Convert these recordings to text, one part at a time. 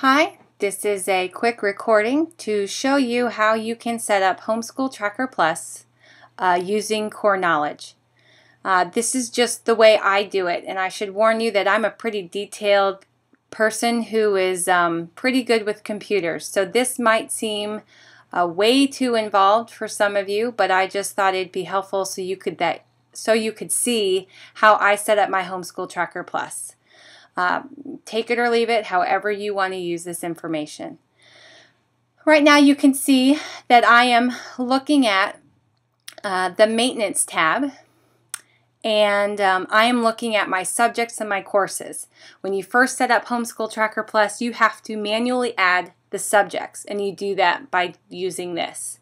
Hi, this is a quick recording to show you how you can set up Homeschool Tracker Plus using core knowledge. This is just the way I do it, and I should warn you that I'm a pretty detailed person who is pretty good with computers, so this might seem way too involved for some of you, but I just thought it'd be helpful so you could see how I set up my Homeschool Tracker Plus. Take it or leave it, however you want to use this information. Right now you can see that I am looking at the maintenance tab, and I am looking at my subjects and my courses. When you first set up Homeschool Tracker Plus, you have to manually add the subjects, and you do that by using this.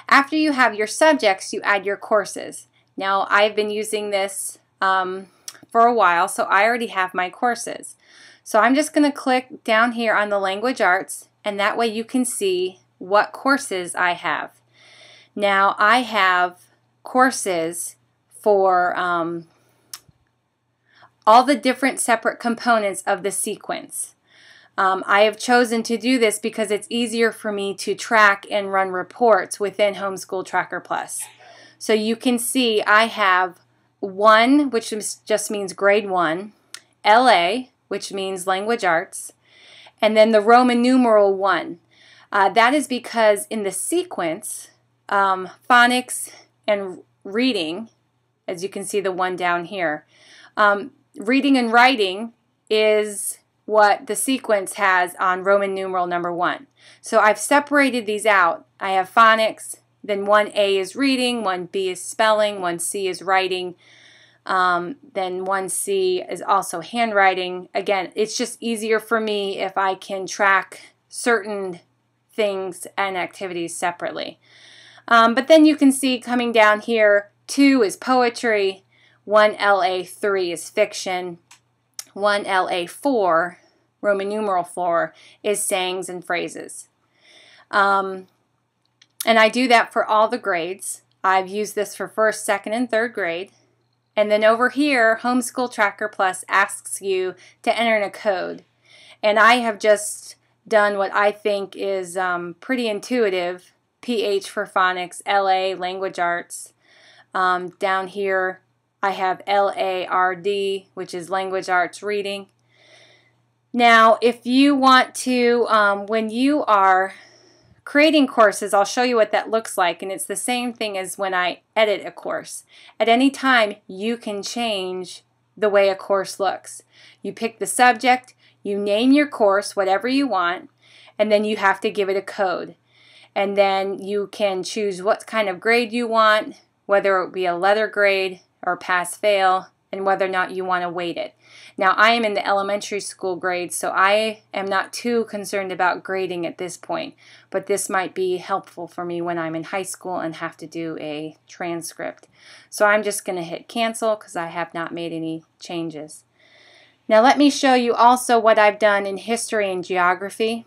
After you have your subjects, you add your courses. Now I've been using this for a while, so I already have my courses. So I'm just going to click down here on the language arts, and that way you can see what courses I have. Now I have courses for all the different separate components of the sequence. I have chosen to do this because it's easier for me to track and run reports within Homeschool Tracker Plus. So you can see I have 1, which just means grade 1, LA, which means language arts, and then the Roman numeral 1. That is because in the sequence, phonics and reading, as you can see the one down here, reading and writing is what the sequence has on Roman numeral number 1. So I've separated these out. I have phonics, then 1A is reading, 1B is spelling, 1C is writing, then 1C is also handwriting. Again, it's just easier for me if I can track certain things and activities separately. But then you can see coming down here, 2 is poetry, 1LA3 is fiction, 1LA4, Roman numeral 4, is sayings and phrases. And I do that for all the grades. I've used this for 1st, 2nd, and 3rd grade. And then over here, Homeschool Tracker Plus asks you to enter in a code. And I have just done what I think is pretty intuitive. PH for phonics, LA, language arts. Down here, I have LARD, which is language arts reading. Now, if you want to, when you are creating courses, I'll show you what that looks like, and it's the same thing as when I edit a course. At any time, you can change the way a course looks. You pick the subject, you name your course, whatever you want, and then you have to give it a code. And then you can choose what kind of grade you want, whether it be a letter grade or pass-fail, and whether or not you want to weight it. Now, I am in the elementary school grades, so I am not too concerned about grading at this point, but this might be helpful for me when I'm in high school and have to do a transcript. So I'm just going to hit cancel because I have not made any changes. Now let me show you also what I've done in history and geography.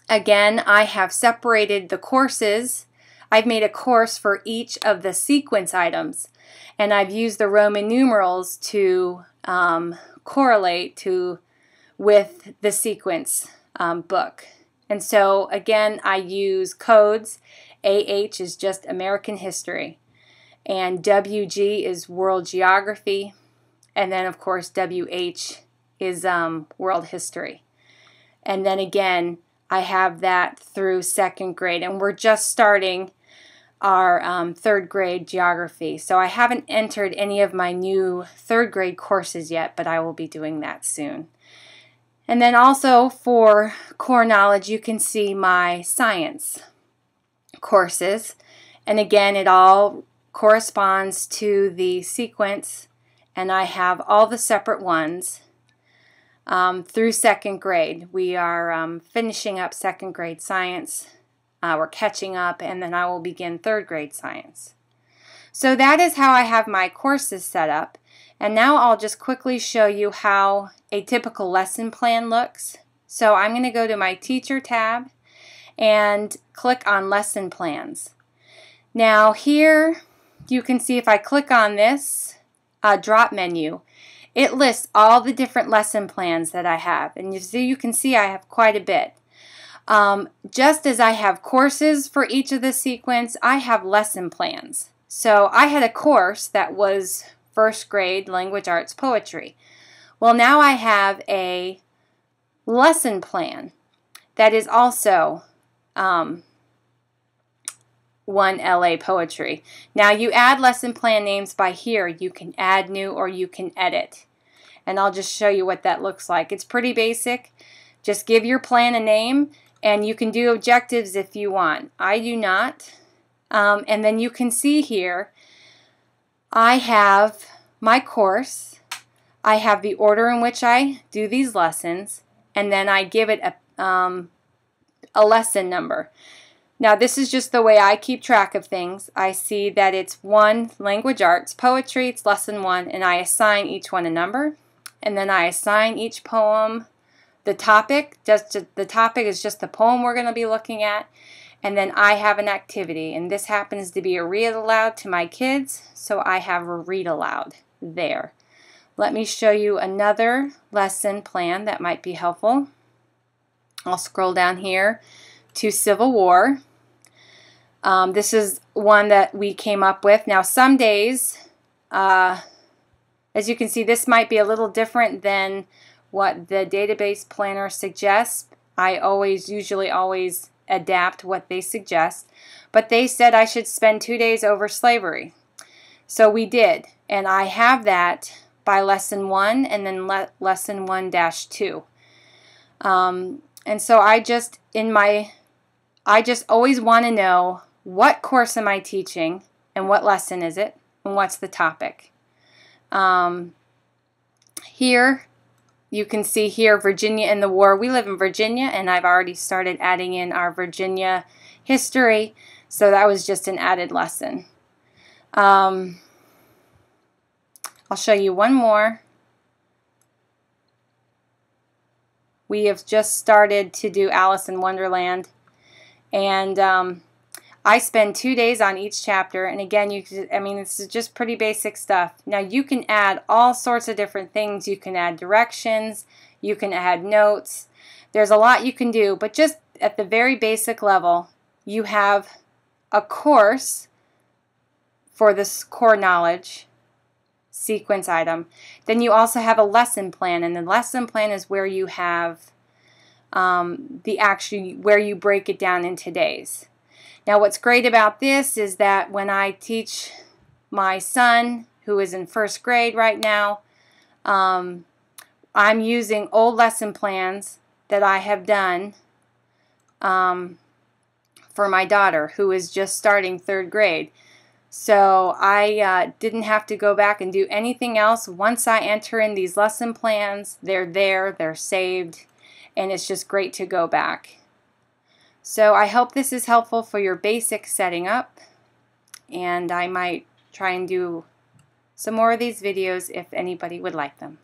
Again, I have separated the courses. I've made a course for each of the sequence items, and I've used the Roman numerals to correlate with the sequence book. And so again, I use codes. AH is just American history, and WG is world geography, and then of course WH is world history. And then again, I have that through 2nd grade, and we're just starting our 3rd grade geography. So I haven't entered any of my new 3rd grade courses yet, but I will be doing that soon. And then also for core knowledge, you can see my science courses. And again, it all corresponds to the sequence, and I have all the separate ones through 2nd grade. We are finishing up 2nd grade science. We're catching up, and then I will begin 3rd grade science. So that is how I have my courses set up. And now I'll just quickly show you how a typical lesson plan looks. So I'm going to go to my teacher tab and click on lesson plans. Now here you can see if I click on this drop menu, it lists all the different lesson plans that I have. And you can see I have quite a bit. Just as I have courses for each of the sequence, I have lesson plans. So I had a course that was first grade language arts poetry. Well, now I have a lesson plan that is also 1 LA poetry. Now you add lesson plan names by here. You can add new or you can edit. And I'll just show you what that looks like. It's pretty basic. Just give your plan a name, and you can do objectives if you want. I do not. And then you can see here I have my course. I have the order in which I do these lessons, and then I give it a lesson number. Now this is just the way I keep track of things. I see that it's 1 language arts poetry, it's lesson 1, and I assign each one a number, and then I assign each poem the topic. The topic is just the poem we're going to be looking at, and then I have an activity, and this happens to be a read aloud to my kids, so I have a read aloud there. Let me show you another lesson plan that might be helpful. I'll scroll down here to Civil War. This is one that we came up with. Now some days, as you can see, this might be a little different than what the database planner suggests. I usually always adapt what they suggest. But they said I should spend 2 days over slavery. So we did. And I have that by lesson 1 and then lesson 1-2. And so I just always want to know what course am I teaching and what lesson is it and what's the topic. Here you can see here Virginia and the War. We live in Virginia, and I've already started adding in our Virginia history, so that was just an added lesson. I'll show you one more. We have just started to do Alice in Wonderland, and I spend 2 days on each chapter, and again, this is just pretty basic stuff. Now you can add all sorts of different things. You can add directions, you can add notes. There's a lot you can do, but just at the very basic level, you have a course for this core knowledge sequence item. Then you also have a lesson plan, and the lesson plan is where you have where you break it down into days. Now what's great about this is that when I teach my son, who is in first grade right now, I'm using old lesson plans that I have done for my daughter, who is just starting 3rd grade. So I didn't have to go back and do anything else. Once I enter in these lesson plans, they're there, they're saved, and it's just great to go back. So I hope this is helpful for your basic setting up, and I might try and do some more of these videos if anybody would like them.